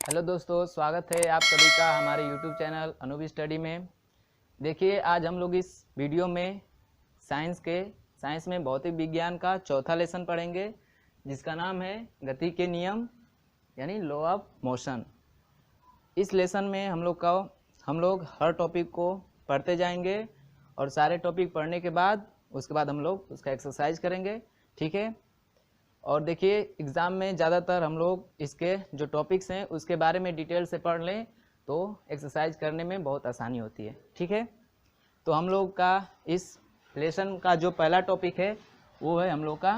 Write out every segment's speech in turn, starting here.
Hello दोस्तों, स्वागत है आप सभी का हमारे YouTube चैनल अनूप स्टडी में। देखिए, आज हम लोग इस वीडियो में साइंस में भौतिक विज्ञान का चौथा लेसन पढ़ेंगे, जिसका नाम है गति के नियम यानी लॉ ऑफ मोशन। इस लेसन में हम लोग हर टॉपिक को पढ़ते जाएंगे और सारे टॉपिक पढ़ने के बाद उसके बाद हम लोग उसका एक्सरसाइज करेंगे, ठीक है। और देखिए, एग्ज़ाम में ज़्यादातर हम लोग इसके जो टॉपिक्स हैं उसके बारे में डिटेल से पढ़ लें तो एक्सरसाइज करने में बहुत आसानी होती है, ठीक है। तो हम लोग का इस लेसन का जो पहला टॉपिक है वो है हम लोग का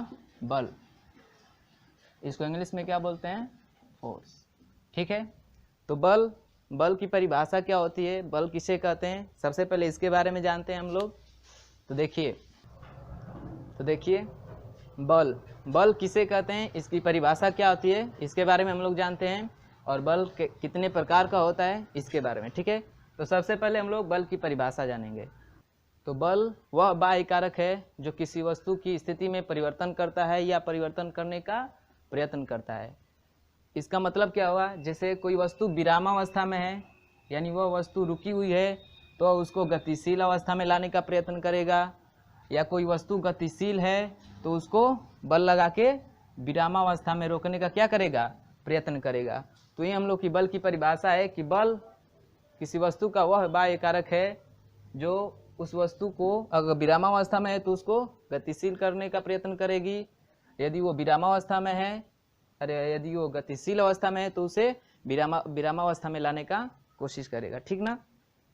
बल। इसको इंग्लिश में क्या बोलते हैं? फोर्स, ठीक है। तो बल की परिभाषा क्या होती है, बल किसे कहते हैं, सबसे पहले इसके बारे में जानते हैं हम लोग। तो देखिए बल किसे कहते हैं, इसकी परिभाषा क्या होती है, इसके बारे में हम लोग जानते हैं। और बल कितने प्रकार का होता है इसके बारे में, ठीक है। तो सबसे पहले हम लोग बल की परिभाषा जानेंगे। तो बल वह बाह्य कारक है जो किसी वस्तु की स्थिति में परिवर्तन करता है या परिवर्तन करने का प्रयत्न करता है। इसका मतलब क्या हुआ, जैसे कोई वस्तु विरामावस्था में है यानी वह वस्तु रुकी हुई है तो उसको गतिशील अवस्था में लाने का प्रयत्न करेगा, या कोई वस्तु गतिशील है तो उसको बल लगा के विरामावस्था में रोकने का क्या करेगा, प्रयत्न करेगा। तो ये हम लोग की बल की परिभाषा है कि बल किसी वस्तु का वह बाह्य कारक है जो उस वस्तु को अगर विरामावस्था में है तो उसको गतिशील करने का प्रयत्न करेगी, यदि वो विरामावस्था में है यदि वो गतिशील अवस्था में है तो उसे विरामावस्था में लाने का कोशिश करेगा, ठीक ना।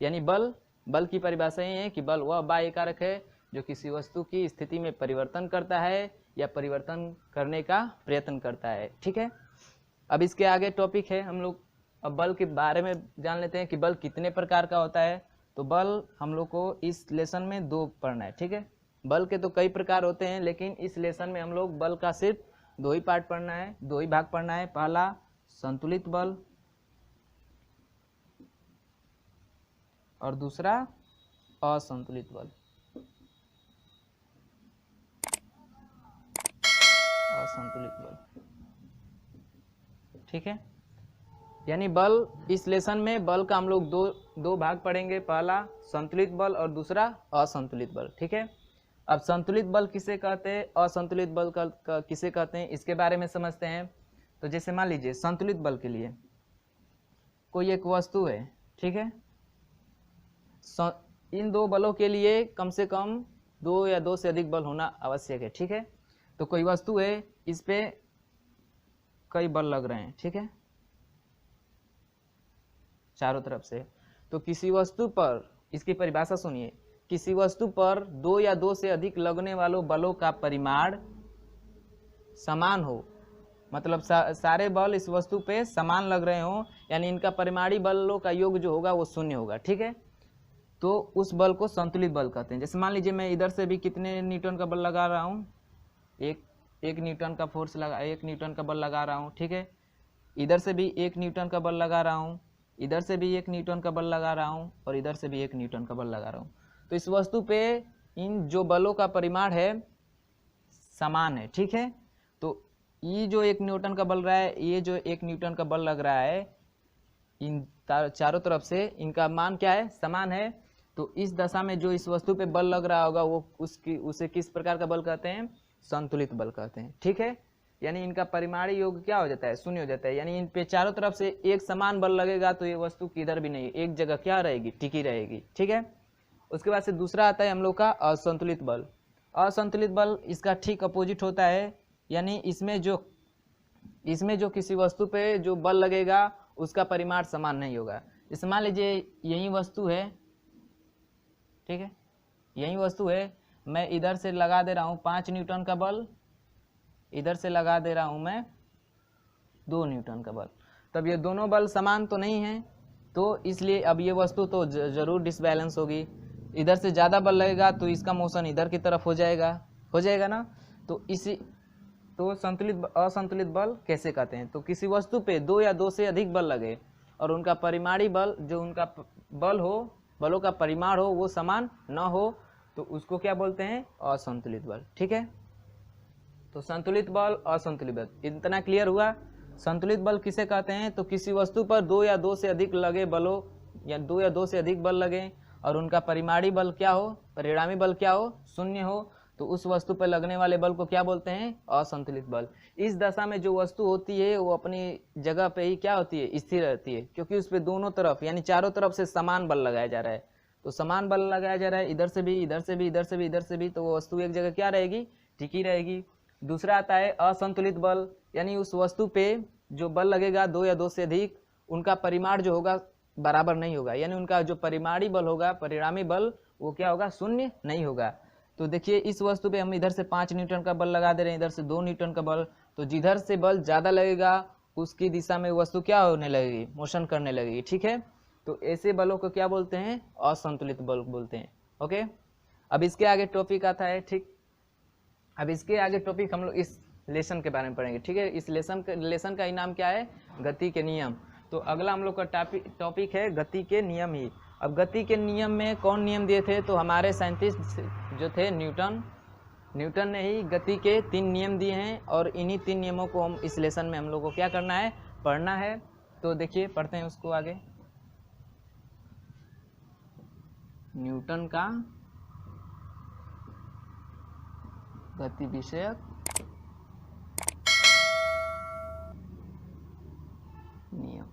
यानी बल की परिभाषा ये है कि बल वह बाह्य कारक है जो किसी वस्तु की स्थिति में परिवर्तन करता है या परिवर्तन करने का प्रयत्न करता है, ठीक है। अब इसके आगे टॉपिक है, हम लोग अब बल के बारे में जान लेते हैं कि बल कितने प्रकार का होता है। तो बल हम लोग को इस लेसन में 2 पढ़ना है, ठीक है। बल के तो कई प्रकार होते हैं, लेकिन इस लेसन में हम लोग बल का सिर्फ 2 ही पार्ट पढ़ना है, 2 ही भाग पढ़ना है। पहला संतुलित बल और दूसरा असंतुलित बल। ठीक है। यानी बल, इस लेसन में बल का हम लोग दो भाग पढ़ेंगे, पहला संतुलित बल और दूसरा असंतुलित बल, ठीक है। अब संतुलित बल किसे कहते हैं, असंतुलित बल किसे कहते हैं, इसके बारे में समझते हैं। तो जैसे मान लीजिए संतुलित बल के लिए कोई एक वस्तु है, ठीक है। इन 2 बलों के लिए कम से कम 2 या 2 से अधिक बल होना आवश्यक है, ठीक है। तो कोई वस्तु है, इस पे कई बल लग रहे हैं, ठीक है, चारों तरफ से। तो किसी वस्तु पर, इसकी परिभाषा सुनिए, किसी वस्तु पर 2 या 2 से अधिक लगने वालों बलों का परिमाण समान हो, मतलब सारे बल इस वस्तु पे समान लग रहे हो, यानी इनका परिमाणी बलों का योग जो होगा वो 0 होगा, ठीक है। तो उस बल को संतुलित बल कहते हैं। जैसे मान लीजिए मैं इधर से भी कितने न्यूटन का बल लगा रहा हूँ, एक न्यूटन का फोर्स लगा, 1 न्यूटन का बल लगा रहा हूँ, ठीक है। इधर से भी 1 न्यूटन का बल लगा रहा हूँ, इधर से भी 1 न्यूटन का बल लगा रहा हूँ और इधर से भी 1 न्यूटन का बल लगा रहा हूँ। तो इस वस्तु पे इन जो बलों का परिमाण है समान है, ठीक है। तो ये जो 1 न्यूटन का बल रहा है, ये जो 1 न्यूटन का बल लग रहा है, इन चारों तरफ से इनका मान क्या है, समान है। तो इस दशा में जो इस वस्तु पे बल लग रहा होगा वो उसे किस प्रकार का बल कहते हैं, संतुलित बल कहते हैं, ठीक है। यानी इनका परिमाणी योग क्या हो जाता है, 0 हो जाता है। यानी इन पे चारों तरफ से एक समान बल लगेगा तो ये वस्तु किधर भी नहीं, एक जगह क्या रहेगी, टिकी रहेगी, ठीक है। उसके बाद से दूसरा आता है हम लोग का असंतुलित बल। असंतुलित बल इसका ठीक अपोजिट होता है, यानी इसमें जो किसी वस्तु पे जो बल लगेगा उसका परिमाण समान नहीं होगा। जैसे मान लीजिए यही वस्तु है, ठीक है, यही वस्तु है, मैं इधर से लगा दे रहा हूँ 5 न्यूटन का बल, इधर से लगा दे रहा हूँ मैं 2 न्यूटन का बल। तब ये दोनों बल समान तो नहीं है, तो इसलिए अब ये वस्तु तो जरूर डिसबैलेंस होगी। इधर से ज़्यादा बल लगेगा तो इसका मोशन इधर की तरफ हो जाएगा ना। तो असंतुलित बल कैसे कहते हैं, तो किसी वस्तु पे 2 या 2 से अधिक बल लगे और उनका परिमाणी बल, जो उनका बल हो, बलों का परिमाण हो, वो समान न हो, तो उसको क्या बोलते हैं, असंतुलित बल, ठीक है। तो संतुलित बल, असंतुलित बल, इतना क्लियर हुआ। संतुलित बल किसे कहते हैं? तो किसी वस्तु पर दो या दो से अधिक लगे बलों या दो या दो से अधिक बल लगे और उनका परिमाणी बल क्या हो, परिणामी बल क्या हो, शून्य हो, तो उस वस्तु पर लगने वाले बल को क्या बोलते हैं? असंतुलित बल। इस दशा में जो वस्तु होती है वो अपनी जगह पे ही क्या होती है? स्थिर रहती है, क्योंकि उस पर दोनों तरफ यानी चारों तरफ से समान बल लगाया जा रहा है। तो समान बल लगाया जा रहा है, इधर से भी, इधर से भी, इधर से भी, इधर से भी, तो वो वस्तु एक जगह क्या रहेगी? टिकी रहेगी। दूसरा आता है असंतुलित बल, यानी उस वस्तु पे जो बल लगेगा दो या दो से अधिक, उनका परिमाण जो होगा बराबर नहीं होगा, यानी उनका जो परिमाणी बल होगा, परिणामी बल, वो क्या होगा? शून्य नहीं होगा। तो देखिए इस वस्तु पे हम इधर से 5 न्यूटन का बल लगा दे रहे हैं, इधर से 2 न्यूटन का बल, तो जिधर से बल ज़्यादा लगेगा उसकी दिशा में वस्तु क्या होने लगेगी? मोशन करने लगेगी। ठीक है, तो ऐसे बलों को क्या बोलते हैं? असंतुलित बल बोलते हैं। ओके, अब इसके आगे टॉपिक आता है। ठीक, अब इसके आगे टॉपिक हम लोग इस लेसन के बारे में पढ़ेंगे। ठीक है, इस लेसन का ही नाम क्या है? गति के नियम। तो अगला हम लोग का टॉपिक है गति के नियम ही। अब गति के नियम में कौन नियम दिए थे? तो हमारे साइंटिस्ट जो थे न्यूटन ने ही गति के 3 नियम दिए हैं, और इन्हीं 3 नियमों को हम इस लेसन में हम लोग को क्या करना है? पढ़ना है। तो देखिए पढ़ते हैं उसको आगे। न्यूटन का गति विषयक नियम।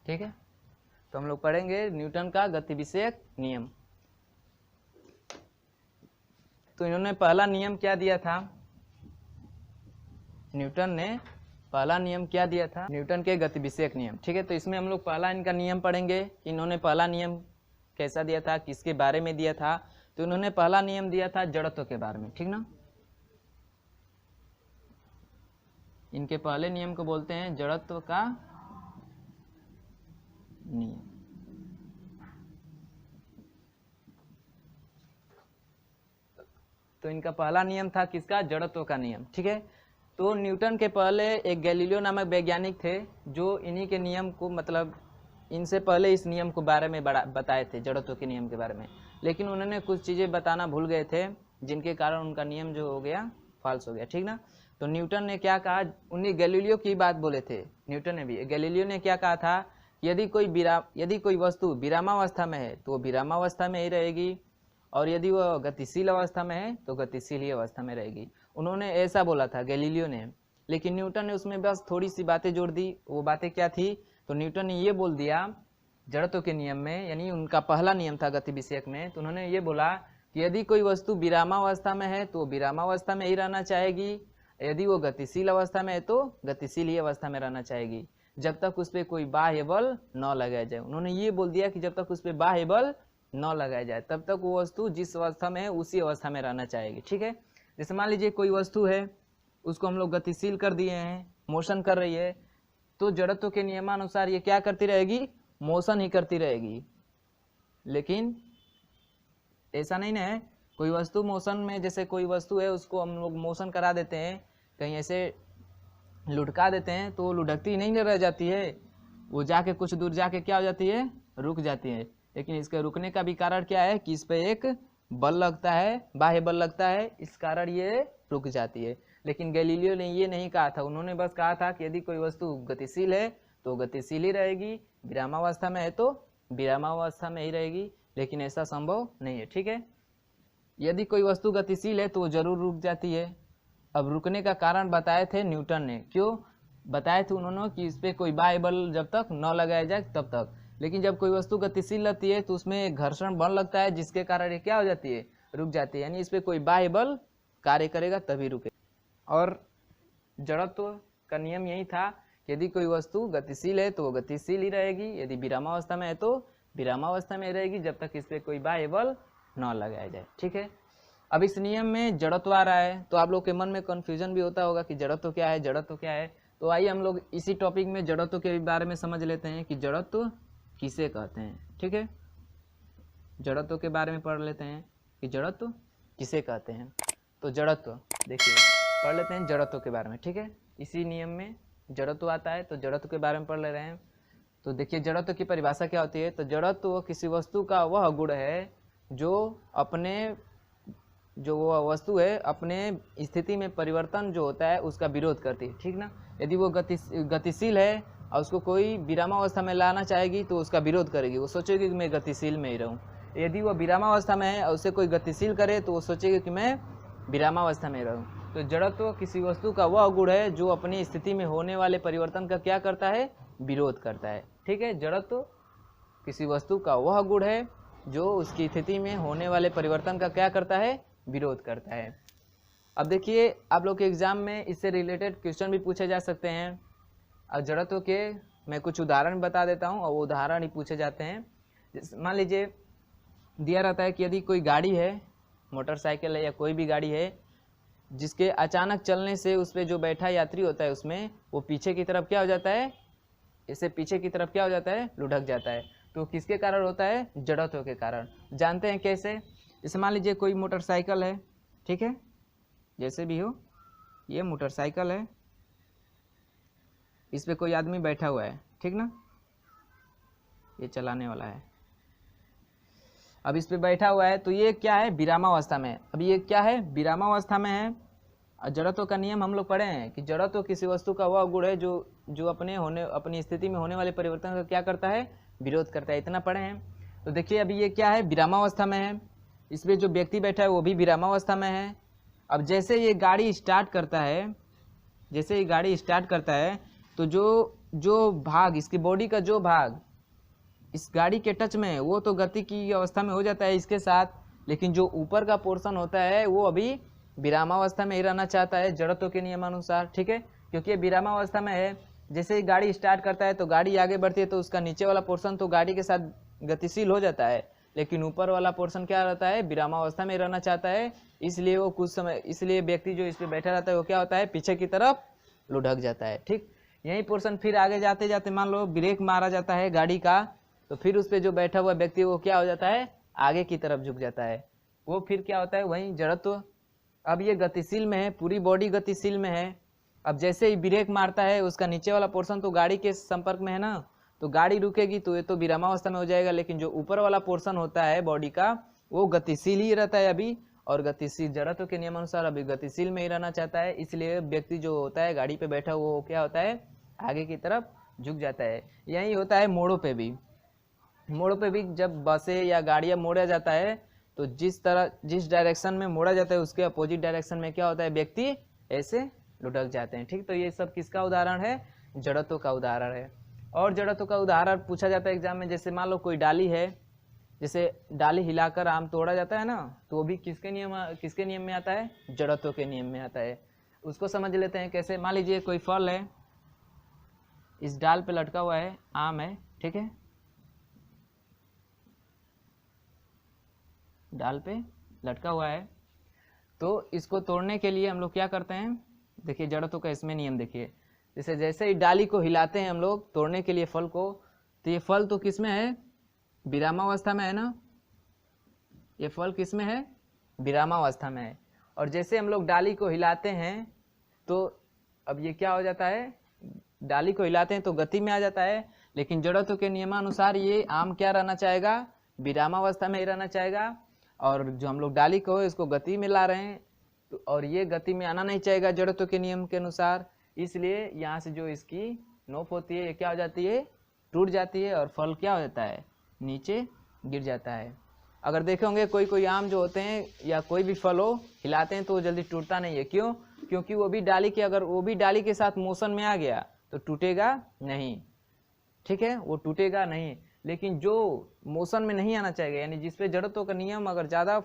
ठीक है, तो हम लोग पढ़ेंगे न्यूटन का गति विषयक नियम। तो इन्होंने पहला नियम क्या दिया था? न्यूटन ने पहला नियम क्या दिया था? न्यूटन के गति विषयक नियम। ठीक है, तो इसमें हम लोग पहला इनका नियम पढ़ेंगे। इन्होंने पहला नियम कैसा दिया था, किसके बारे में दिया था? तो इन्होंने पहला नियम दिया था जड़त्व के बारे में। ठीक ना, इनके पहले नियम को बोलते हैं जड़त्व का नियम। तो इनका पहला नियम था किसका? जड़त्व का नियम। ठीक है, तो न्यूटन के पहले एक गैलीलियो नामक वैज्ञानिक थे जो इन्हीं के नियम को, मतलब इनसे पहले इस नियम को बारे में बताए थे, जड़त्व के नियम के बारे में, लेकिन उन्होंने कुछ चीज़ें बताना भूल गए थे, जिनके कारण उनका नियम जो हो गया फॉल्स हो गया। ठीक ना, तो न्यूटन ने क्या कहा? उन्हीं गैलीलियो की बात बोले थे न्यूटन ने भी। गैलीलियो ने क्या कहा था? यदि कोई वस्तु विरामावस्था में है तो विरामावस्था में ही रहेगी, और यदि वह गतिशील अवस्था में है तो गतिशील ही अवस्था में रहेगी। उन्होंने ऐसा बोला था गैलीलियो ने, लेकिन न्यूटन ने उसमें बस थोड़ी सी बातें जोड़ दी। वो बातें क्या थी? तो न्यूटन ने ये बोल दिया जड़त्व के नियम में, यानी उनका पहला नियम था गति विषयक में, तो उन्होंने ये बोला कि यदि कोई वस्तु विरामावस्था में है तो विरामावस्था में ही रहना चाहेगी, यदि वो गतिशील अवस्था में है तो गतिशील ही अवस्था में रहना चाहेगी, जब तक उस पर कोई बाह्य बल न लगाया जाए। उन्होंने ये बोल दिया कि जब तक उस पर बाह्य बल न लगाया जाए तब तक वो वस्तु जिस अवस्था में है उसी अवस्था में रहना चाहेगी। ठीक है, जैसे मान लीजिए कोई वस्तु है, उसको हम लोग गतिशील कर दिए हैं, मोशन कर रही है, तो जड़त्व के नियमानुसार ये क्या करती रहेगी? मोशन ही करती रहेगी। लेकिन ऐसा नहीं ना है, कोई वस्तु मोशन में, जैसे कोई वस्तु है उसको हम लोग मोशन करा देते हैं, कहीं ऐसे लुढ़का देते हैं, तो लुढ़कती नहीं रह जाती है, वो जाके कुछ दूर जाके क्या हो जाती है? रुक जाती है। लेकिन इसके रुकने का भी कारण क्या है? कि इस पर एक बल लगता है, बाह्य बल लगता है, इस कारण ये रुक जाती है। लेकिन गैलीलियो ने ये नहीं कहा था, उन्होंने बस कहा था कि यदि कोई वस्तु गतिशील है तो गतिशील ही रहेगी, विरामावस्था में है तो विरामावस्था में ही रहेगी, लेकिन ऐसा संभव नहीं है। ठीक है, यदि कोई वस्तु गतिशील है तो वो जरूर रुक जाती है। अब रुकने का कारण बताए थे न्यूटन ने, क्यों बताए थे उन्होंने? कि इस पर कोई बाह्य बल जब तक न लगाया जाए तब तक। लेकिन जब कोई वस्तु गतिशील रहती है तो उसमें घर्षण बल लगता है, जिसके कारण ये क्या हो जाती है? रुक जाती है, यानी इस पर कोई बाह्य बल कार्य करेगा तभी रुके। और जड़त्व का नियम यही था कि यदि कोई वस्तु गतिशील है तो वो गतिशील ही रहेगी, यदि विरामावस्था में है तो विरामावस्था में रहेगी, जब तक इस पर कोई बाह्य बल न लगाया जाए। ठीक है, अब इस नियम में जड़त्व आ रहा है, तो आप लोग के मन में कन्फ्यूजन भी होता होगा कि जड़त्व क्या है, जड़त्व क्या है। तो आइए हम लोग इसी टॉपिक में जड़त्व के बारे में समझ लेते हैं कि जड़त्व किसे कहते हैं। ठीक है, जड़त्व के बारे में पढ़ लेते हैं कि जड़त्व किसे कहते हैं। तो जड़त्व देखिए पढ़ लेते हैं जड़त्व के बारे में। ठीक है, इसी नियम में जड़त्व आता है, तो जड़त्व के बारे में पढ़ ले रहे हैं। तो देखिए जड़त्व की परिभाषा क्या होती है? तो जड़त्व किसी वस्तु का वह गुण है जो अपने जो वो वस्तु है अपने स्थिति में परिवर्तन जो होता है उसका विरोध करती है, ठीक ना। यदि वो गतिशील है और उसको कोई विरामावस्था में लाना चाहेगी तो उसका विरोध करेगी, वो सोचेगी कि मैं गतिशील में ही रहूं। यदि वो विरामावस्था में है और उसे कोई गतिशील करे तो वो सोचेगी कि मैं विरामावस्था में रहूं। तो जड़त्व किसी वस्तु का वह गुण है जो अपनी स्थिति में होने वाले परिवर्तन का क्या करता है, विरोध करता है, ठीक है। जड़त्व किसी वस्तु का वह गुण है जो उसकी स्थिति में होने वाले परिवर्तन का क्या करता है, विरोध करता है। अब देखिए आप लोग के एग्जाम में इससे रिलेटेड क्वेश्चन भी पूछे जा सकते हैं। और जड़त्व के मैं कुछ उदाहरण बता देता हूं और वो उदाहरण ही पूछे जाते हैं। मान लीजिए दिया रहता है कि यदि कोई गाड़ी है, मोटरसाइकिल है या कोई भी गाड़ी है, जिसके अचानक चलने से उस पर जो बैठा यात्री होता है उसमें वो पीछे की तरफ क्या हो जाता है, इससे पीछे की तरफ क्या हो जाता है, लुढ़क जाता है। तो किसके कारण होता है, जड़त्व के कारण। जानते हैं कैसे। जैसे मान लीजिए कोई मोटरसाइकिल है, ठीक है, जैसे भी हो, ये मोटरसाइकिल है, इस पे कोई आदमी बैठा हुआ है, ठीक ना, ये चलाने वाला है। अब इस पे बैठा हुआ है तो ये क्या है, विरामावस्था में। अब ये क्या है, विरामावस्था में है। और जड़त्व का नियम हम लोग पढ़े हैं कि जड़त्व किसी वस्तु का वह गुण है जो अपनी स्थिति में होने वाले परिवर्तन का क्या करता है, विरोध करता है। इतना पढ़े हैं। तो देखिए अभी ये क्या है, विरामावस्था में है। इस पर जो व्यक्ति बैठा है वो भी विरामावस्था में है। अब जैसे ये गाड़ी स्टार्ट करता है, जैसे ये गाड़ी स्टार्ट करता है तो जो भाग, इसकी बॉडी का जो भाग इस गाड़ी के टच में है वो तो गति की अवस्था में हो जाता है इसके साथ, लेकिन जो ऊपर का पोर्शन होता है वो अभी विरामावस्था में ही रहना चाहता है जड़त्व के नियमानुसार, ठीक है। क्योंकि ये विरामावस्था में है। जैसे ही गाड़ी स्टार्ट करता है तो गाड़ी आगे बढ़ती है तो उसका नीचे वाला पोर्शन तो गाड़ी के साथ गतिशील हो जाता है, लेकिन ऊपर वाला पोर्शन क्या रहता है, विरामावस्था में रहना चाहता है। इसलिए वो कुछ समय, इसलिए व्यक्ति जो इस पर बैठा रहता है वो क्या होता है, पीछे की तरफ लुढ़क जाता है, ठीक। यही पोर्शन फिर आगे जाते जाते मान लो ब्रेक मारा जाता है गाड़ी का, तो फिर उस पर जो बैठा हुआ व्यक्ति वो क्या हो जाता है, आगे की तरफ झुक जाता है। वो फिर क्या होता है, वही जड़त्व। अब ये गतिशील में है, पूरी बॉडी गतिशील में है। अब जैसे ही ब्रेक मारता है उसका नीचे वाला पोर्शन तो गाड़ी के संपर्क में है ना, तो गाड़ी रुकेगी तो ये तो विरामावस्था में हो जाएगा, लेकिन जो ऊपर वाला पोर्शन होता है बॉडी का वो गतिशील ही रहता है अभी। और गतिशील जड़त्व के नियमानुसार अभी गतिशील में ही रहना चाहता है, इसलिए व्यक्ति जो होता है गाड़ी पे बैठा हुआ वो क्या होता है, आगे की तरफ झुक जाता है। यही होता है मोड़ों पे भी। मोड़ों पे भी जब बसें या गाड़ियाँ मोड़ा जाता है तो जिस डायरेक्शन में मोड़ा जाता है उसके अपोजिट डायरेक्शन में क्या होता है, व्यक्ति ऐसे लुढ़क जाते हैं, ठीक। तो ये सब किसका उदाहरण है, जड़त्व का उदाहरण है। और जड़त्व का उदाहरण पूछा जाता है एग्जाम में। जैसे मान लो कोई डाली है, जैसे डाली हिलाकर आम तोड़ा जाता है ना, तो वो भी किसके नियम में आता है, जड़त्व के नियम में आता है। उसको समझ लेते हैं कैसे। मान लीजिए कोई फल है, इस डाल पे लटका हुआ है, आम है, ठीक है, डाल पे लटका हुआ है। तो इसको तोड़ने के लिए हम लोग क्या करते हैं, देखिए जड़त्व का इसमें नियम देखिए। जैसे ही डाली को हिलाते हैं हम लोग तोड़ने के लिए फल को, तो ये फल तो किस में है, विरामावस्था में है ना, ये फल किस में है, विरामावस्था में है। और जैसे हम लोग डाली को हिलाते हैं तो अब ये क्या हो जाता है, डाली को हिलाते हैं तो गति में आ जाता है, लेकिन जड़त्व के नियमानुसार ये आम क्या रहना चाहेगा, विरामावस्था में ही रहना चाहेगा। और जो हम लोग डाली को इसको गति में ला रहे हैं तो, और ये गति में आना नहीं चाहेगा जड़त्व के नियम के अनुसार, इसलिए यहाँ से जो इसकी नोक होती है ये क्या हो जाती है, टूट जाती है और फल क्या हो जाता है, नीचे गिर जाता है। अगर देखे होंगे कोई आम जो होते हैं या कोई भी फल हो, हिलाते हैं तो वो जल्दी टूटता नहीं है। क्यों, क्योंकि वो भी डाली के साथ मोशन में आ गया तो टूटेगा नहीं, ठीक है, वो टूटेगा नहीं। लेकिन जो मोशन में नहीं आना चाहिए, यानी जिस पे जड़त्व का नियम अगर ज़्यादा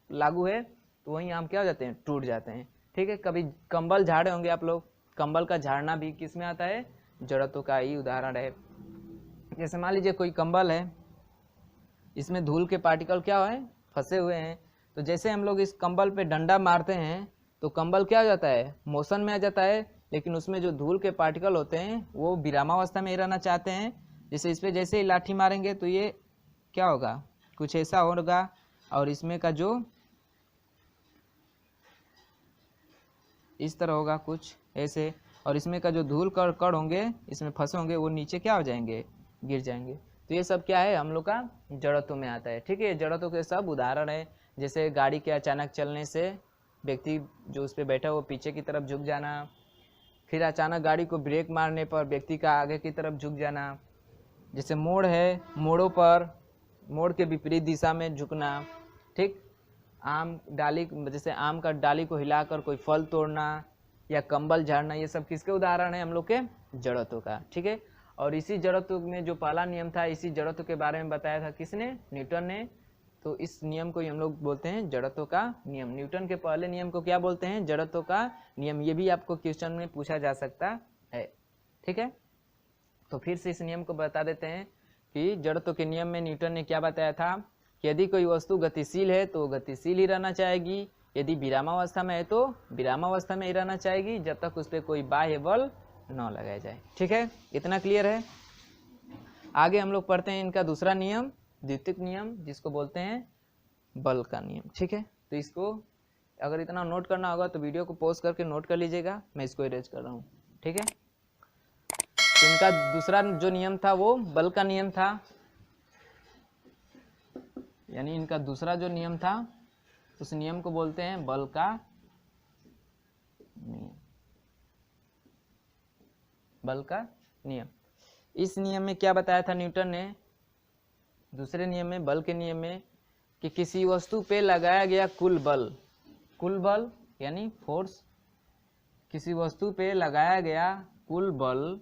लागू है तो वहीं आम क्या हो जाते हैं, टूट जाते हैं, ठीक है। कभी कंबल झाड़े होंगे आप लोग, कंबल का झाड़ना भी किस में आता है, जड़त्व का ही उदाहरण है। जैसे मान लीजिए कोई कंबल है, इसमें धूल के पार्टिकल क्या है, फंसे हुए हैं। तो जैसे हम लोग इस कंबल पे डंडा मारते हैं तो कंबल क्या हो जाता है, मोशन में आ जाता है, लेकिन उसमें जो धूल के पार्टिकल होते हैं वो विरामावस्था में ही रहना चाहते हैं। जैसे इस पर जैसे ही लाठी मारेंगे तो ये क्या होगा, कुछ ऐसा होगा, और इसमें का जो इस तरह होगा कुछ ऐसे, और इसमें का जो धूल कण होंगे इसमें फंसे होंगे वो नीचे क्या हो जाएंगे, गिर जाएंगे। तो ये सब क्या है, हम लोग का जड़त्व में आता है, ठीक है। जड़त्व के सब उदाहरण है। जैसे गाड़ी के अचानक चलने से व्यक्ति जो उस पर बैठा वो पीछे की तरफ झुक जाना, फिर अचानक गाड़ी को ब्रेक मारने पर व्यक्ति का आगे की तरफ झुक जाना। जैसे मोड़ है, मोड़ों पर मोड़ के विपरीत दिशा में झुकना। ठीक, आम डाली, जैसे आम का डाली को हिलाकर कोई फल तोड़ना या कंबल झाड़ना, ये सब किसके उदाहरण है? हम लोग के जड़त्व का। ठीक है, और इसी जड़त्व में जो पहला नियम था, इसी जड़त्व के बारे में बताया था किसने? न्यूटन ने। तो इस नियम को हम लोग बोलते हैं जड़त्व का नियम। न्यूटन के पहले नियम को क्या बोलते हैं? जड़त्व का नियम। ये भी आपको क्वेश्चन में पूछा जा सकता है। ठीक है, तो फिर से इस नियम को बता देते हैं कि जड़त्व के नियम में न्यूटन ने क्या बताया था कि यदि कोई वस्तु गतिशील है तो गतिशील ही रहना चाहेगी, यदि विरामावस्था में है तो विरामावस्था में ही रहना चाहेगी, जब तक उस पर कोई बाह्य बल न लगाया जाए। ठीक है, इतना क्लियर है। आगे हम लोग पढ़ते हैं इनका दूसरा नियम, द्वितीयक नियम, जिसको बोलते हैं बल का नियम। ठीक है, तो इसको अगर इतना नोट करना होगा तो वीडियो को पॉज करके नोट कर लीजिएगा, मैं इसको इरेज कर रहा हूँ। ठीक है, तो इनका दूसरा जो नियम था वो बल का नियम था, यानी इनका दूसरा जो नियम था उस नियम को बोलते हैं बल का नियम। बल का नियम। इस नियम में क्या बताया था न्यूटन ने? दूसरे नियम में, बल के नियम में, कि किसी वस्तु पे लगाया गया कुल बल यानी फोर्स, किसी वस्तु पे लगाया गया कुल बल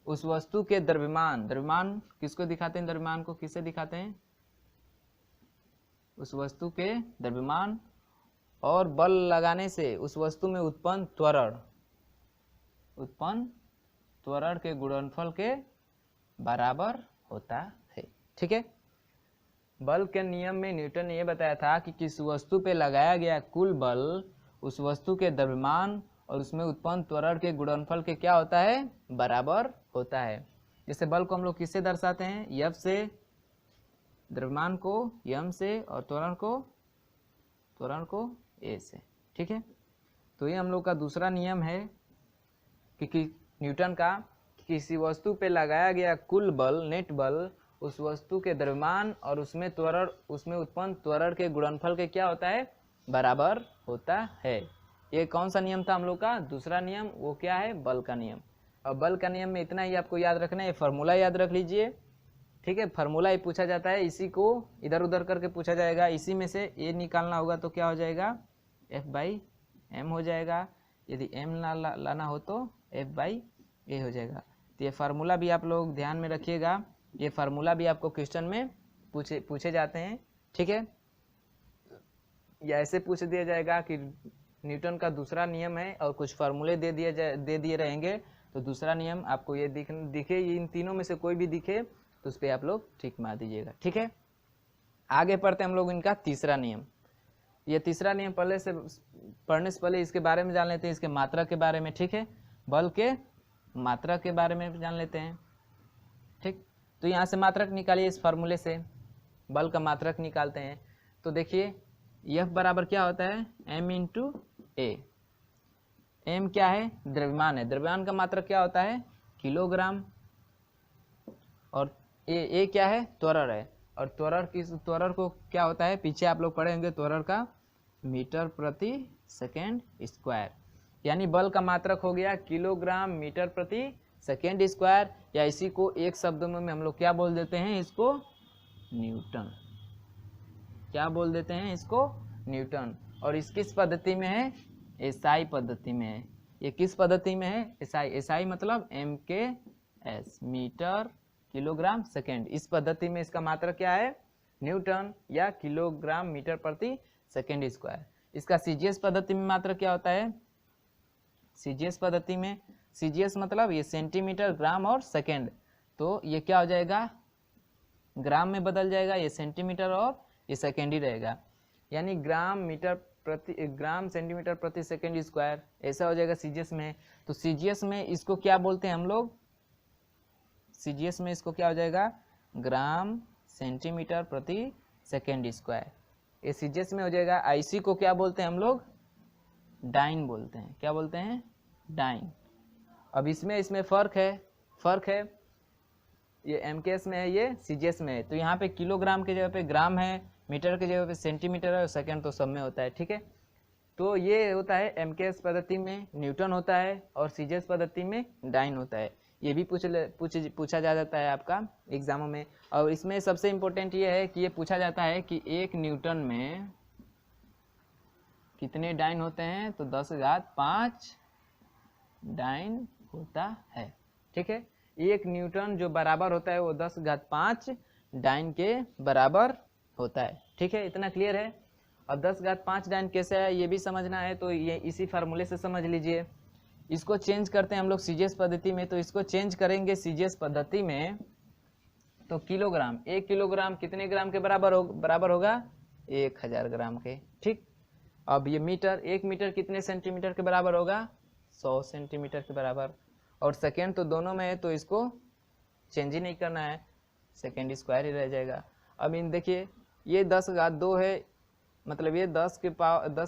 उस वस्तु के द्रव्यमान किसको दिखाते हैं? द्रव्यमान को किससे दिखाते हैं? उस वस्तु के द्रव्यमान और बल लगाने से उस वस्तु में उत्पन्न त्वरण के गुणनफल के बराबर होता है। ठीक है, बल के नियम में न्यूटन ने यह बताया था कि किस वस्तु पे लगाया गया कुल बल उस वस्तु के द्रव्यमान और उसमें उत्पन्न त्वरण के गुणनफल के क्या होता है? बराबर होता है। जैसे बल को हम लोग किससे दर्शाते हैं? F से, द्रव्यमान को m से और त्वरण को a से। ठीक है, तो ये हम लोग का दूसरा नियम है कि न्यूटन का, किसी वस्तु पे लगाया गया कुल बल, नेट बल, उस वस्तु के द्रव्यमान और उसमें उत्पन्न त्वरण के गुणनफल के क्या होता है? बराबर होता है। ये कौन सा नियम था हम लोग का? दूसरा नियम। वो क्या है? बल का नियम। और बल का नियम में इतना ही आपको याद रखना है, फार्मूला याद रख लीजिए। ठीक है, फार्मूला ही पूछा जाता है, इसी को इधर उधर करके पूछा जाएगा, इसी में से ए निकालना होगा तो क्या हो जाएगा? F/m हो जाएगा। यदि m लाना हो तो F/a हो जाएगा। तो ये फार्मूला भी आप लोग ध्यान में रखिएगा, ये फार्मूला भी आपको क्वेश्चन में पूछे जाते हैं। ठीक है, या ऐसे पूछ दिया जाएगा कि न्यूटन का दूसरा नियम है और कुछ फार्मूले दे दिए रहेंगे, तो दूसरा नियम आपको ये दिखे, इन तीनों में से कोई भी दिखे तो उस पर आप लोग ठीक मार दीजिएगा। ठीक है, आगे पढ़ते हैं हम लोग इनका तीसरा नियम। ये तीसरा नियम पढ़ने से पहले इसके बारे में जान लेते हैं, इसके मात्रा के बारे में। ठीक है, बल के मात्रा के बारे में जान लेते हैं। ठीक, तो यहाँ से मात्रक निकालिए, इस फार्मूले से बल का मात्रक निकालते हैं। तो देखिए F बराबर क्या होता है? m इंटू ए। m क्या है? द्रव्यमान है। द्रव्यमान का मात्रक क्या होता है? किलोग्राम। और ए क्या है? त्वरण है। और त्वरण को क्या होता है? पीछे आप लोग पढ़ेंगे त्वरण का मीटर प्रति सेकेंड स्क्वायर। यानी बल का मात्रक हो गया किलोग्राम मीटर प्रति सेकेंड स्क्वायर, या इसी को एक शब्द में हम लोग क्या बोल देते हैं? इसको न्यूटन। क्या बोल देते हैं? इसको न्यूटन। और इस किस पद्धति में है? एसआई पद्धति में है। ये किस पद्धति में है? एसआई। एसआई मतलब MKS, मीटर किलोग्राम सेकेंड। इस पद्धति में इसका मात्रक क्या है? न्यूटन या किलोग्राम मीटर प्रति सेकेंड स्क्वायर। इसका सीजीएस पद्धति में मात्रक क्या होता है? सीजीएस पद्धति में, सीजीएस मतलब ये सेंटीमीटर, ग्राम और सेकेंड, तो ये क्या हो जाएगा? ग्राम में बदल जाएगा, ये सेंटीमीटर और ये सेकेंड ही रहेगा। यानी ग्राम सेंटीमीटर प्रति सेकेंड स्क्वायर, ऐसा हो जाएगा सीजीएस में। तो सीजीएस में इसको क्या बोलते हैं हम लोग? सीजीएस में इसको क्या हो जाएगा? ग्राम सेंटीमीटर प्रति सेकेंड स्क्वायर, ये सीजीएस में हो जाएगा। आईसी को क्या बोलते हैं हम लोग? डाइन बोलते हैं। क्या बोलते हैं? डाइन। अब इसमें फर्क है, ये एमकेएस में है, ये सीजीएस में है। तो यहाँ पे किलोग्राम की जगह पे ग्राम है, मीटर की जगह पे सेंटीमीटर है और सेकंड तो सब में होता है, ठीक है। तो ये होता है एमकेएस पद्धति में न्यूटन होता है और सीजीएस पद्धति में डाइन होता है। ये भी पूछा जा जाता है आपका एग्जामों में। और इसमें सबसे इम्पोर्टेंट ये है कि ये पूछा जाता है कि 1 न्यूटन में कितने डाइन होते हैं, तो 10⁵ डाइन होता है, ठीक है। 1 न्यूटन जो बराबर होता है वो 10⁵ डाइन के बराबर होता है, ठीक है। इतना क्लियर है। अब 10⁵ डाइन कैसे है ये भी समझना है, तो ये इसी फार्मूले से समझ लीजिए। इसको चेंज करते हैं हम लोग सीजीएस पद्धति में, तो इसको चेंज करेंगे सीजीएस पद्धति में तो किलोग्राम, 1 किलोग्राम कितने ग्राम के बराबर होगा 1000 ग्राम के, ठीक। अब ये मीटर, 1 मीटर कितने सेंटीमीटर के बराबर होगा 100 सेंटीमीटर के बराबर। और सेकेंड तो दोनों में है तो इसको चेंज ही नहीं करना है, सेकेंड स्क्वायर ही रह जाएगा। अब इन देखिए ये 10⁵2 है, मतलब ये 10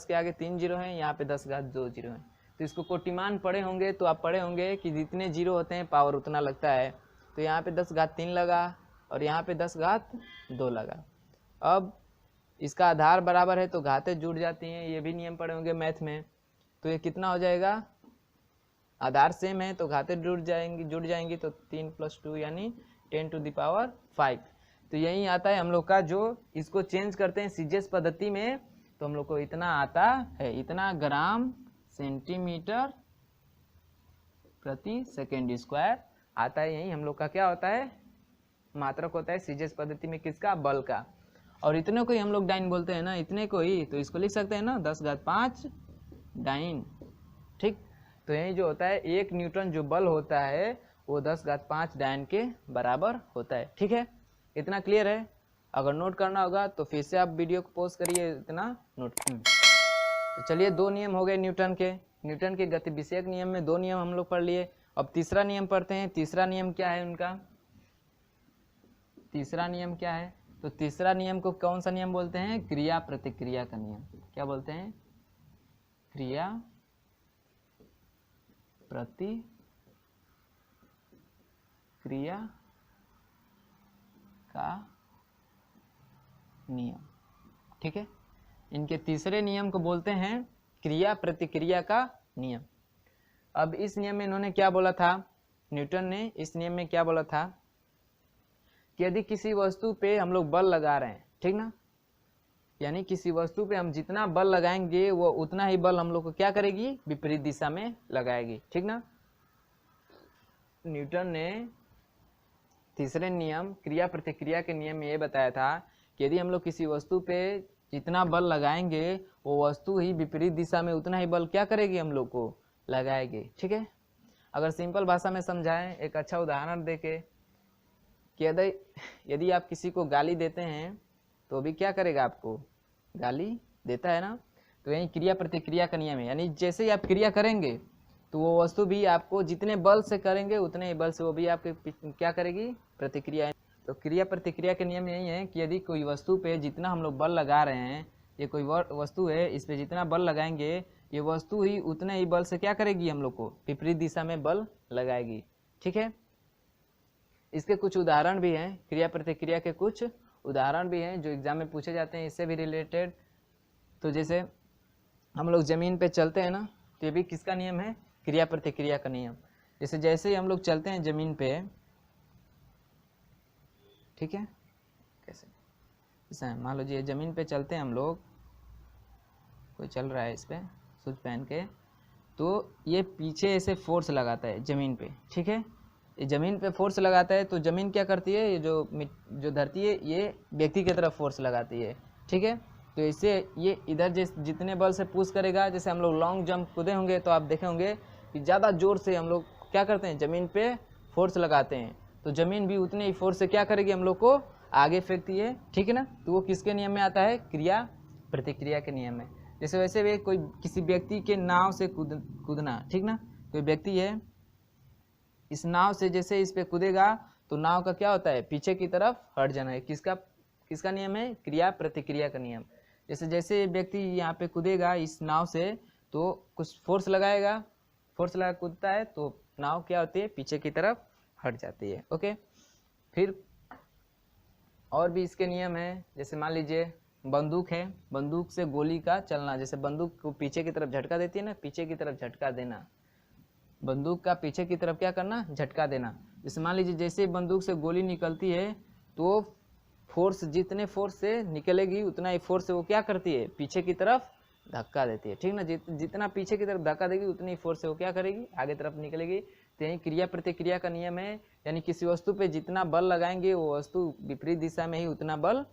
के आगे 3 जीरो हैं, यहाँ पे 10⁵2 जीरो हैं। तो इसको कोटिमान पढ़े होंगे तो आप पढ़े होंगे कि जितने जीरो होते हैं पावर उतना लगता है। तो यहाँ पे 10⁵3 लगा और यहाँ पे 10⁵2 लगा। अब इसका आधार बराबर है तो घातें जुड़ जाती हैं, ये भी नियम पढ़े होंगे मैथ में। तो ये कितना हो जाएगा, आधार सेम है तो घातें जुड़ जाएंगी तो 3 + 2 यानी 10⁵5। तो यही आता है हम लोग का, जो इसको चेंज करते हैं सीजीएस पद्धति में तो हम लोग को इतना आता है, इतना ग्राम सेंटीमीटर प्रति सेकेंड स्क्वायर आता है। यही हम लोग का क्या होता है, मात्रक होता है सीजीएस पद्धति में, किसका, बल का। और इतने को ही हम लोग डाइन बोलते हैं ना, इतने को ही, तो इसको लिख सकते हैं ना 10⁵5 डाइन, ठीक। तो यही जो होता है 1 न्यूटन जो बल होता है वो 10⁵5 डाइन के बराबर होता है, ठीक है। इतना क्लियर है। अगर नोट करना होगा तो फिर से आप वीडियो को पॉज करिए, इतना नोट। तो चलिए 2 नियम हो गए न्यूटन के गति विषयक नियम में 2 नियम हम लोग पढ़ लिए। अब तीसरा नियम पढ़ते हैं। तीसरा नियम क्या है उनका, तीसरा नियम क्या है, तो तीसरा नियम को कौन सा नियम बोलते हैं, क्रिया प्रतिक्रिया का नियम। क्या बोलते हैं, क्रिया प्रतिक्रिया का नियम, ठीक है। इनके तीसरे नियम को बोलते हैं क्रिया प्रतिक्रिया का नियम। अब इस नियम में इन्होंने क्या बोला था, न्यूटन ने इस नियम में क्या बोला था कि यदि किसी वस्तु पे हम लोग बल लगा रहे हैं, ठीक ना, यानी किसी वस्तु पे हम जितना बल लगाएंगे वो उतना ही बल हम लोग को क्या करेगी, विपरीत दिशा में लगाएगी, ठीक ना। न्यूटन ने तीसरे नियम क्रिया प्रतिक्रिया के नियम में ये बताया था कि यदि हम लोग किसी वस्तु पे जितना बल लगाएंगे वो वस्तु ही विपरीत दिशा में उतना ही बल क्या करेगी, हम लोग को लगाएगी, ठीक है। अगर सिंपल भाषा में समझाएं, एक अच्छा उदाहरण देके कि यदि आप किसी को गाली देते हैं तो भी क्या करेगा, आपको गाली देता है ना। तो यही क्रिया प्रतिक्रिया का नियम है, यानी जैसे ही आप क्रिया करेंगे तो वो वस्तु भी आपको जितने बल से करेंगे उतने ही बल से वो भी आपके क्या करेगी, प्रतिक्रिया। तो क्रिया प्रतिक्रिया के नियम यही है कि यदि कोई वस्तु पे जितना हम लोग बल लगा रहे हैं, ये कोई वस्तु है, इस पे जितना बल लगाएंगे ये वस्तु ही उतने ही बल से क्या करेगी, हम लोग को विपरीत दिशा में बल लगाएगी, ठीक है। इसके कुछ उदाहरण भी हैं, क्रिया प्रतिक्रिया के कुछ उदाहरण भी हैं जो एग्जाम में पूछे जाते हैं इससे भी रिलेटेड। तो जैसे हम लोग जमीन पे चलते हैं ना, तो ये भी किसका नियम है, क्रिया प्रतिक्रिया का नियम। जैसे ही हम लोग चलते हैं जमीन पे, ठीक है, कैसे, जैसे मान लो जी जमीन पे चलते हैं हम लोग, कोई चल रहा है इस पे शूज पहन के, तो ये पीछे ऐसे फोर्स लगाता है जमीन पे, ठीक है। ये जमीन पे फोर्स लगाता है तो जमीन क्या करती है, ये जो धरती है ये व्यक्ति की तरफ फोर्स लगाती है, ठीक है। तो इससे ये इधर जितने बल से पुश करेगा, जैसे हम लोग लॉन्ग जंप कूदे होंगे तो आप देखे होंगे कि ज़्यादा जोर से हम लोग क्या करते हैं, ज़मीन पे फोर्स लगाते हैं, तो ज़मीन भी उतने ही फोर्स से क्या करेगी, हम लोग को आगे फेंकती है, ठीक है ना। तो वो किसके नियम में आता है, क्रिया प्रतिक्रिया के नियम में। जैसे वैसे भी कोई किसी व्यक्ति के नाव से कूदना, ठीक ना, कोई व्यक्ति है इस नाव से जैसे इस पे कूदेगा तो नाव का क्या होता है, पीछे की तरफ हट जाना है। किसका नियम है, क्रिया प्रतिक्रिया का नियम। जैसे व्यक्ति यहाँ पे कूदेगा इस नाव से तो कुछ फोर्स लगाएगा, फोर्स लगा कूदता है तो नाव क्या होती है, पीछे की तरफ हट जाती है, ओके। फिर और भी इसके नियम है, जैसे मान लीजिए बंदूक है, बंदूक से गोली का चलना, जैसे बंदूक को पीछे की तरफ झटका देती है ना, पीछे की तरफ झटका देना, बंदूक का पीछे की तरफ क्या करना, झटका देना। जैसे मान लीजिए जैसे बंदूक से गोली निकलती है तो फोर्स, जितने फोर्स से निकलेगी उतना ही फोर्स से वो क्या करती है, पीछे की तरफ धक्का देती है, ठीक ना। जितना पीछे की तरफ धक्का देगी उतनी फोर्स से वो क्या करेगी, आगे तरफ निकलेगी। तो यही क्रिया प्रतिक्रिया का नियम है, यानी किसी वस्तु पे जितना बल लगाएंगे वो वस्तु विपरीत दिशा में ही उतना बल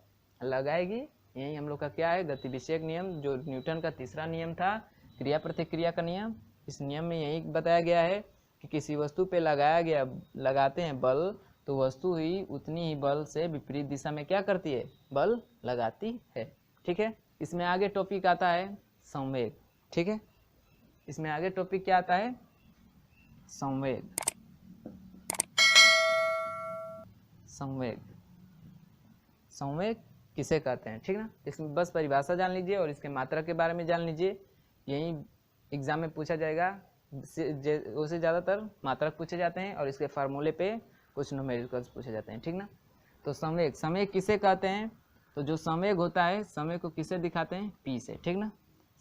लगाएगी। यही हम लोग का क्या है, गति विषयक नियम, जो न्यूटन का तीसरा नियम था, क्रिया प्रतिक्रिया का नियम। इस नियम में यही बताया गया है कि किसी वस्तु पे लगाते हैं बल तो वस्तु ही उतनी ही बल से विपरीत दिशा में क्या करती है, बल लगाती है, ठीक है। इसमें आगे टॉपिक आता है संवेग, ठीक है। इसमें आगे टॉपिक क्या आता है, संवेग। संवेग, संवेग किसे कहते हैं, ठीक ना। इसमें बस परिभाषा जान लीजिए और इसके मात्रा के बारे में जान लीजिए, यही एग्जाम में पूछा जाएगा। उसे ज़्यादातर मात्रक पूछे जाते हैं और इसके फार्मूले पे कुछ न्यूमेरिकल्स पूछे जाते हैं, ठीक ना। तो संवेग, संवेग किसे कहते हैं, तो जो संवेग होता है समय को किसे दिखाते हैं, पी से, ठीक ना।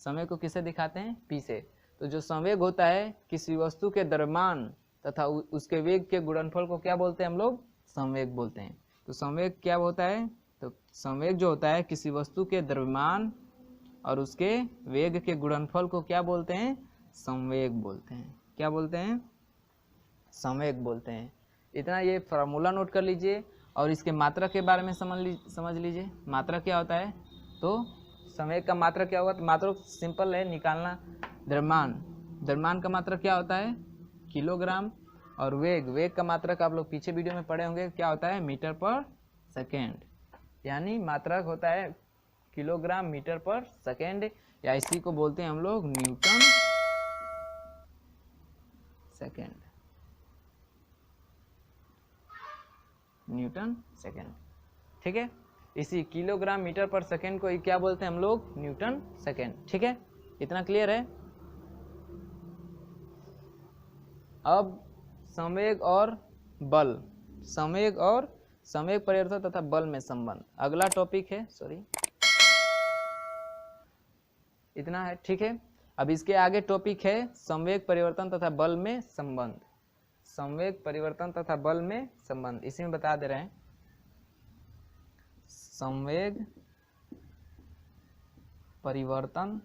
समय को किसे दिखाते हैं, पी से। तो जो संवेग होता है किसी वस्तु के द्रव्यमान तथा उसके वेग के गुणनफल को क्या बोलते हैं हम लोग, संवेग बोलते हैं। तो संवेग क्या होता है, तो संवेग जो होता है किसी वस्तु के द्रव्यमान और उसके वेग के गुणनफल को क्या बोलते हैं, संवेग बोलते हैं। क्या बोलते हैं, संवेग बोलते हैं। इतना ये फार्मूला नोट कर लीजिए और इसके मात्रा के बारे में समझ लीजिए। मात्रा क्या होता है, तो संवेग का मात्रा क्या होगा, तो मात्रा सिंपल है निकालना। द्रव्यमान, द्रव्यमान का मात्रा क्या होता है, किलोग्राम, और वेग, वेग का मात्रक आप लोग पीछे वीडियो में पढ़े होंगे, क्या होता है, मीटर पर सेकेंड, यानी मात्रक होता है किलोग्राम मीटर पर सेकेंड, या इसी को बोलते हैं हम लोग न्यूटन सेकेंड, न्यूटन सेकेंड, ठीक है। इसी किलोग्राम मीटर पर सेकेंड को क्या बोलते हैं हम लोग, न्यूटन सेकेंड, ठीक है। इतना क्लियर है। अब संवेग और बल, संवेग और संवेग परिवर्तन तथा बल में संबंध अगला टॉपिक है, सॉरी इतना है, ठीक है। अब इसके आगे टॉपिक है संवेग परिवर्तन तथा बल में संबंध। संवेग परिवर्तन तथा बल में संबंध, इसी में बता दे रहे हैं। संवेग परिवर्तन,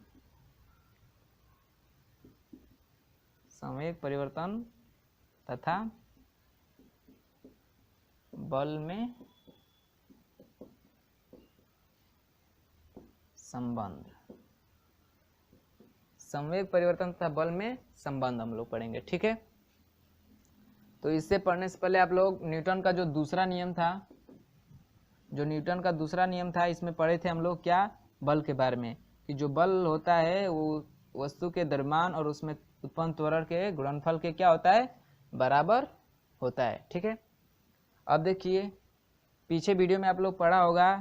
संवेग परिवर्तन तथा बल में संबंध। संवेग परिवर्तन तथा बल में संबंध हम लोग पढ़ेंगे, ठीक है। तो इससे पढ़ने से पहले आप लोग न्यूटन का जो दूसरा नियम था, जो न्यूटन का दूसरा नियम था, इसमें पढ़े थे हम लोग क्या, बल के बारे में, कि जो बल होता है वो वस्तु के द्रव्यमान और उसमें उत्पन्न त्वरण के गुणनफल के क्या होता है, बराबर होता है, ठीक है। अब देखिए पीछे वीडियो में आप लोग पढ़ा होगा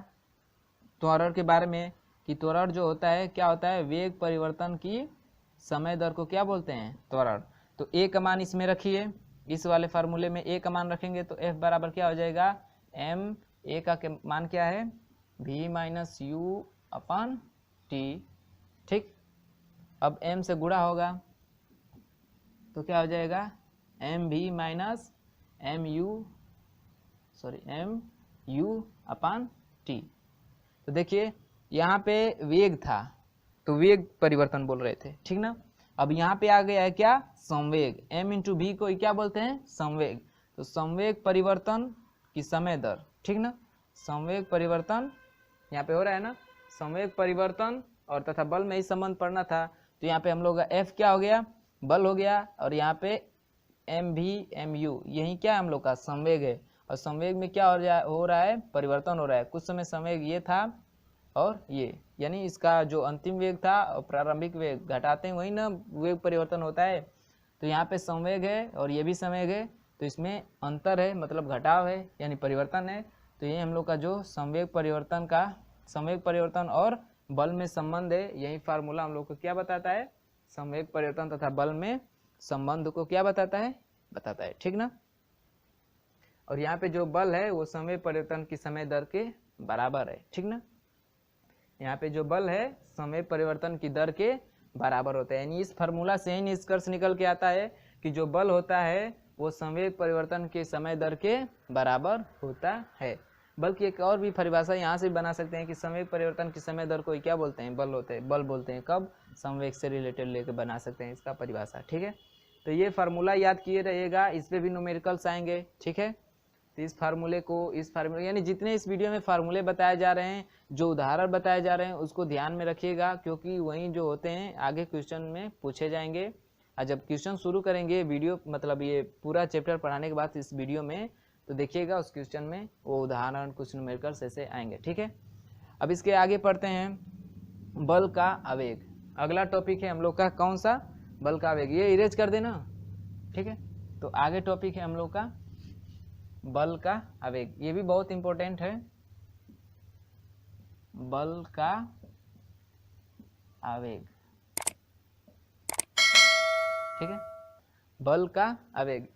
त्वरण के बारे में, कि त्वरण जो होता है क्या होता है, वेग परिवर्तन की समय दर को क्या बोलते हैं, त्वरण। तो ए का मान इसमें रखिए, इस वाले फार्मूले में ए का मान रखेंगे तो एफ बराबर क्या हो जाएगा, एम, ए का मान क्या है, v minus you upon T, ठीक। अब m से गुणा होगा तो क्या हो जाएगा, M V minus M U upon T. तो देखिए यहाँ पे वेग था तो वेग परिवर्तन बोल रहे थे, ठीक ना। अब यहाँ पे आ गया है क्या, संवेग, m इंटू वी को क्या बोलते हैं, संवेग। तो संवेग परिवर्तन की समय दर, ठीक ना। संवेग परिवर्तन यहाँ पे हो रहा है ना, संवेग परिवर्तन और तथा बल में ही संबंध पढ़ना था। तो यहाँ पे हम लोग का F क्या हो गया, बल हो गया, और यहाँ पे एम वी एम यू यही क्या हम लोग का संवेग है। और संवेग में क्या हो रहा है, परिवर्तन हो रहा है। कुछ समय संवेग ये था और ये, यानी इसका जो अंतिम वेग था और प्रारंभिक वेग घटाते हैं वही ना वेग परिवर्तन होता है। तो यहाँ पे संवेग है और ये भी संवेग है, तो इसमें अंतर है, मतलब घटाव है, यानी परिवर्तन है। तो ये हम लोग का जो संवेग परिवर्तन का, संवेग परिवर्तन और बल में संबंध है, यही फार्मूला हम लोग को क्या बताता है, संवेग परिवर्तन तथा बल में संबंध को क्या बताता है, ठीक ना। और यहाँ पे जो बल है वो संवेग परिवर्तन की समय दर के बराबर है, ठीक ना। यहाँ पे जो बल है संवेग परिवर्तन की दर के बराबर होता है। यानी इस फार्मूला से ही निष्कर्ष निकल के आता है कि जो बल होता है वो संवेग परिवर्तन के समय दर के बराबर होता है। बल्कि एक और भी परिभाषा यहाँ से बना सकते हैं कि संवेग परिवर्तन की समय दर को क्या बोलते हैं, बल होते हैं, बल बोलते हैं। कब? संवेग से रिलेटेड लेकर बना सकते हैं इसका परिभाषा। ठीक है, तो ये फार्मूला याद किए रहिएगा, इस पे भी न्यूमेरिकल्स आएंगे। ठीक है, तो इस फार्मूले यानी जितने इस वीडियो में फार्मूले बताए जा रहे हैं, जो उदाहरण बताए जा रहे हैं, उसको ध्यान में रखिएगा, क्योंकि वही जो होते हैं आगे क्वेश्चन में पूछे जाएंगे। और जब क्वेश्चन शुरू करेंगे वीडियो, मतलब ये पूरा चैप्टर पढ़ाने के बाद इस वीडियो में, तो देखिएगा उस क्वेश्चन में वो उदाहरण कुछ न्यूमेरिकल्स ऐसे आएंगे। ठीक है, अब इसके आगे पढ़ते हैं बल का आवेग। अगला टॉपिक है हम लोग का कौन सा? बल का आवेग। ये इरेज कर देना। ठीक है, तो आगे टॉपिक है हम लोग का बल का आवेग। ये भी बहुत इंपॉर्टेंट है, बल का आवेग। ठीक है, बल का आवेग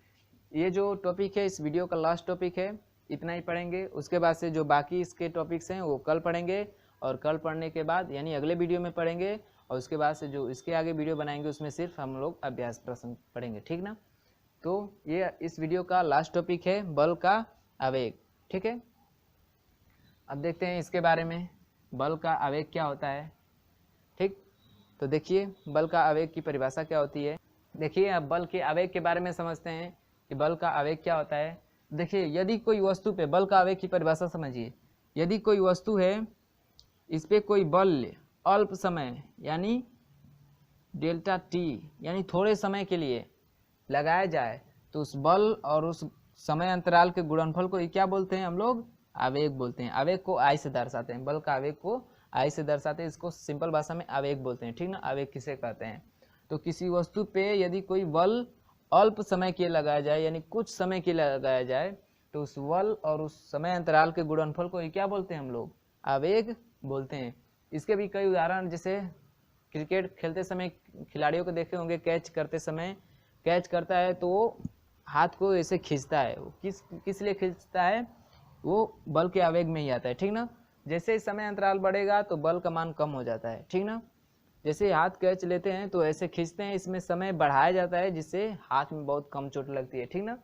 ये जो टॉपिक है इस वीडियो का लास्ट टॉपिक है, इतना ही पढ़ेंगे। उसके बाद से जो बाकी इसके टॉपिक्स हैं वो कल पढ़ेंगे, और कल पढ़ने के बाद यानी अगले वीडियो में पढ़ेंगे, और उसके बाद से जो इसके आगे वीडियो बनाएंगे उसमें सिर्फ हम लोग अभ्यास प्रश्न पढ़ेंगे। ठीक ना, तो ये इस वीडियो का लास्ट टॉपिक है बल का आवेग। ठीक है, अब देखते हैं इसके बारे में, बल का आवेग क्या होता है। ठीक, तो देखिए बल का आवेग की परिभाषा क्या होती है। देखिए अब बल के आवेग के बारे में समझते हैं कि बल का आवेग क्या होता है। देखिए यदि कोई वस्तु पे, बल का आवेग की परिभाषा समझिए, यदि कोई वस्तु है इस पे कोई बल अल्प समय यानी डेल्टा टी यानी थोड़े समय के लिए लगाया जाए, तो उस बल और उस समय अंतराल के गुणनफल को क्या बोलते हैं हम लोग? आवेग बोलते हैं। आवेग को आई से दर्शाते हैं, बल का आवेग को आई से दर्शाते हैं, इसको सिंपल भाषा में आवेग बोलते हैं। ठीक ना, आवेग किसे कहते हैं? तो किसी वस्तु पे यदि कोई बल अल्प समय के लिए लगाया जाए यानी कुछ समय के लिए लगाया जाए, तो उस बल और उस समय अंतराल के गुणनफल को क्या बोलते हैं हम लोग? आवेग बोलते हैं। इसके भी कई उदाहरण, जैसे क्रिकेट खेलते समय खिलाड़ियों को देखे होंगे, कैच करते समय कैच करता है तो वो हाथ को ऐसे खींचता है। वो किस लिए खींचता है? वो बल के आवेग में ही आता है। ठीक ना, जैसे ही समय अंतराल बढ़ेगा तो बल का मान कम हो जाता है। ठीक ना, जैसे हाथ कैच लेते हैं तो ऐसे खींचते हैं, इसमें समय बढ़ाया जाता है जिससे हाथ में बहुत कम चोट लगती है। ठीक ना,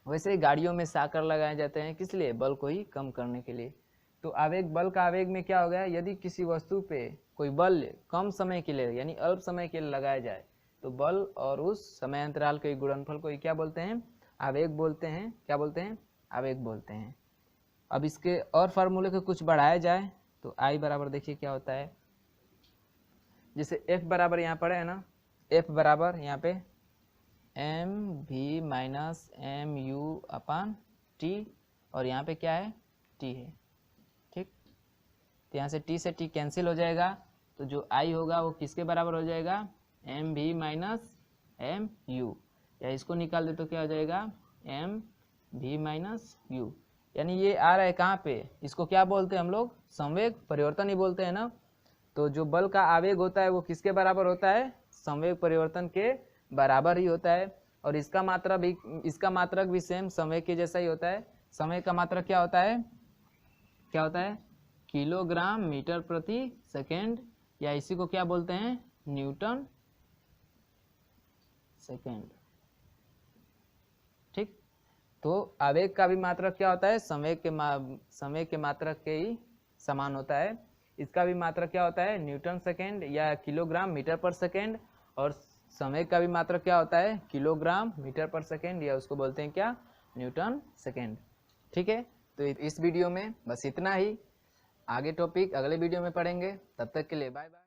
वैसे ही गाड़ियों में साकर लगाए जाते हैं, किस लिए? बल को ही कम करने के लिए। तो आवेग, बल का आवेग में क्या हो गया, यदि किसी वस्तु पे कोई बल कम समय के लिए यानी अल्प समय के लिए लगाया जाए, तो बल और उस समय अंतराल के गुणनफल को क्या बोलते हैं? आवेग बोलते हैं। क्या बोलते हैं? आवेग बोलते हैं। अब इसके और फार्मूले को कुछ बढ़ाया जाए तो आई बराबर, देखिए क्या होता है, जैसे F बराबर यहाँ पड़े है ना, F बराबर यहाँ पे M V minus M U upon T, और यहाँ पे क्या है? टी है। ठीक, तो यहाँ से टी से टी कैंसिल हो जाएगा, तो जो आई होगा वो किसके बराबर हो जाएगा? M V minus M U, या इसको निकाल दे तो क्या हो जाएगा? M V minus U. यानी ये आ रहा है कहाँ पे? इसको क्या बोलते हैं हम लोग? संवेग परिवर्तन ही बोलते हैं ना। तो जो बल का आवेग होता है वो किसके बराबर होता है? संवेग परिवर्तन के बराबर ही होता है। और इसका मात्रक भी सेम संवेग के जैसा ही होता है। संवेग का मात्रक क्या होता है? क्या होता है? किलोग्राम मीटर प्रति सेकेंड, या इसी को क्या बोलते हैं? Newton second. ठीक, तो आवेग का भी मात्रक क्या होता है? संवेग के मात्रक के ही समान होता है। इसका भी मात्रक क्या होता है? न्यूटन सेकेंड या किलोग्राम मीटर पर सेकेंड। और संवेग का भी मात्रक क्या होता है? किलोग्राम मीटर पर सेकेंड, या उसको बोलते हैं क्या? Newton second. ठीक है, तो इस वीडियो में बस इतना ही। आगे टॉपिक अगले वीडियो में पढ़ेंगे। तब तक के लिए बाय बाय।